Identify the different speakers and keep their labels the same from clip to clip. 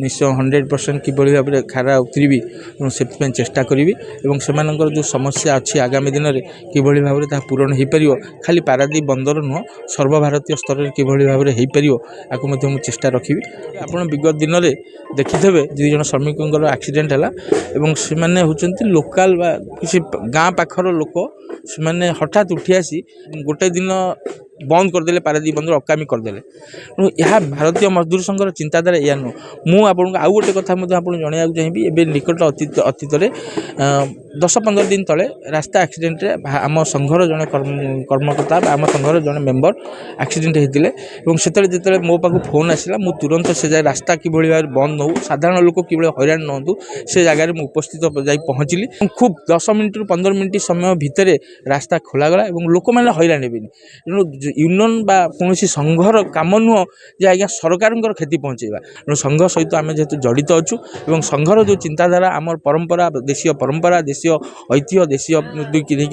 Speaker 1: निश्चय 100% किभଳି भाव में खारा उतरबी और से चेष्टा करी और से जो समस्या अच्छी आगामी दिन में किभଳି भाव में पूरण हो पार खाली पारादीप बंदर नुह सर्वभारतीय स्तर में किभଳି भाव में हो पार या चेष्टा रखी आप विगत दिन में देखिथे दुईज श्रमिकों एक्सीडेंट है से होती लोकाल किसी गाँ पाखर लोक से हठात उठी आसी गोटे दिन बंद करदे पारादीप बंदर अकामी करदे तेणु यह भारतीय मजदूर संघर चिंताधारा या नुह मुझे आपको आउ गोटे कथा जनवाक चाहिए एवं निकट अतीत 10-15 दिन तले रास्ता एक्सीडेंट आम संघर जड़े कर्मकर्ता आम संघर जड़े मेम्बर एक्सीडेंट होते जो मो पाक फोन आसला मुझे तुरंत से रास्ता किभଳି भाव बंद हो साधारण लोक किभଳି हैरान नहतु से जगह में उपस्थित जा पहुँचली खूब 10 मिनट रु 15 मिनट समय भितर रास्ता खोलगला और लोक मैंने हैरान हेबेनि तेणु यूनियन बा कौन संघर काम नुह जे आज्ञा सरकार क्षति पहुँचेगा तेणु संघ सहित आम जेहेतु जड़ित अच्छु और संघर जो चिंताधारा आम परंपरा देशीय ऐतिह्य देशीय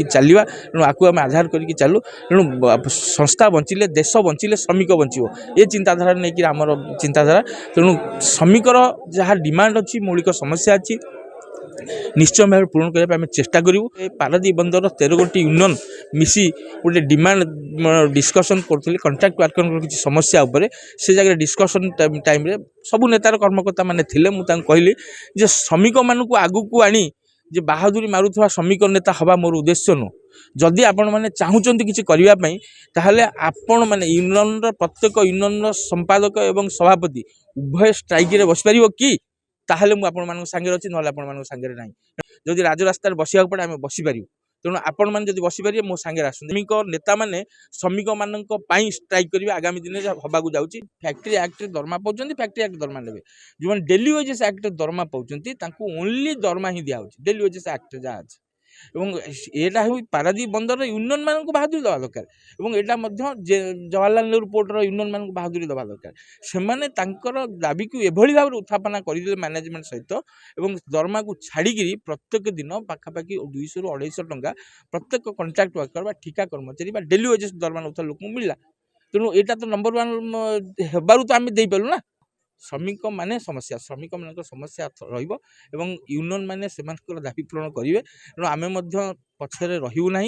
Speaker 1: चलवा तेणु आपको आम आधार करके चलू तेणु संस्था बंचिले देश बंचिले श्रमिक बंचो ये चिंताधारा नहीं कि आमर चिंताधारा तेणु श्रमिकर जहाँ डिमांड अच्छी मौलिक समस्या अच्छी निश्चय भाव पूरण करने चेष्टा करूँ। पारादीप बंदर 13 गोटी यूनियन मिसी गोटे डिमांड डिस्कसन करते कंट्राक्ट वर्कर किसी समस्या उपरे से जगह डिस्कसन टाइम रे सबू नेतार कर्मकर्ता मैंने मुझे कहली जे श्रमिक मानू आगू को आनी जे बाहादुरी मारुवा श्रमिक नेता हवा मोर उद्देश्य नु जदि आपण मैंने चाहूँगी किसी करने ताहले आपण मैंने यूनियन प्रत्येक यूनियन संपादक एवं सभापति उभय स्ट्राइक रे बस पार कि ताहले मुझे आपण सांगे अच्छी ना आपण सांगे ना जदि राजरास्तार बसवा पड़े आम बसीपर तेणु आपण मैंने जब बसीपारे मो सांगे आस श्रमिक नेता मैंने श्रमिक मान स्ट्राइक करेंगे आगामी दिन हवा जाऊँगी फैक्ट्री एक्ट दरमा पाँच फैक्ट्री एक्ट दरमा ने जो डेली वेजेस एक्ट दरमा पाँच ओनली दरमा ही दिया डेली वेजेस एक्ट जहाँ अच्छे यहाँ हूँ पारादीप बंदर यूनियन मान बहादुरी दवा दरकार जवाहरलाल नेहरू पोर्टर यूनियन मान बहादुरी दवा दरकार से दाबी को एभली भाव उत्थापना करदे मैनेजमेंट सहित दरमा को छाड़ी प्रत्येक दिन पाखापाखि 200 ରୁ 250 टंका प्रत्येक कंट्राक्ट वर्कर ठिका कर्मचारी डेली वेजेस दरमा नौथा लोक मिलला तेणु यहाँ तो नंबर 1 हेबारु तो आम देपारू ना श्रमिक माने समस्या श्रमिक मान समस्या यूनियन माने दाबी पूरण करेंगे तेणु आम पछरे रहू ना।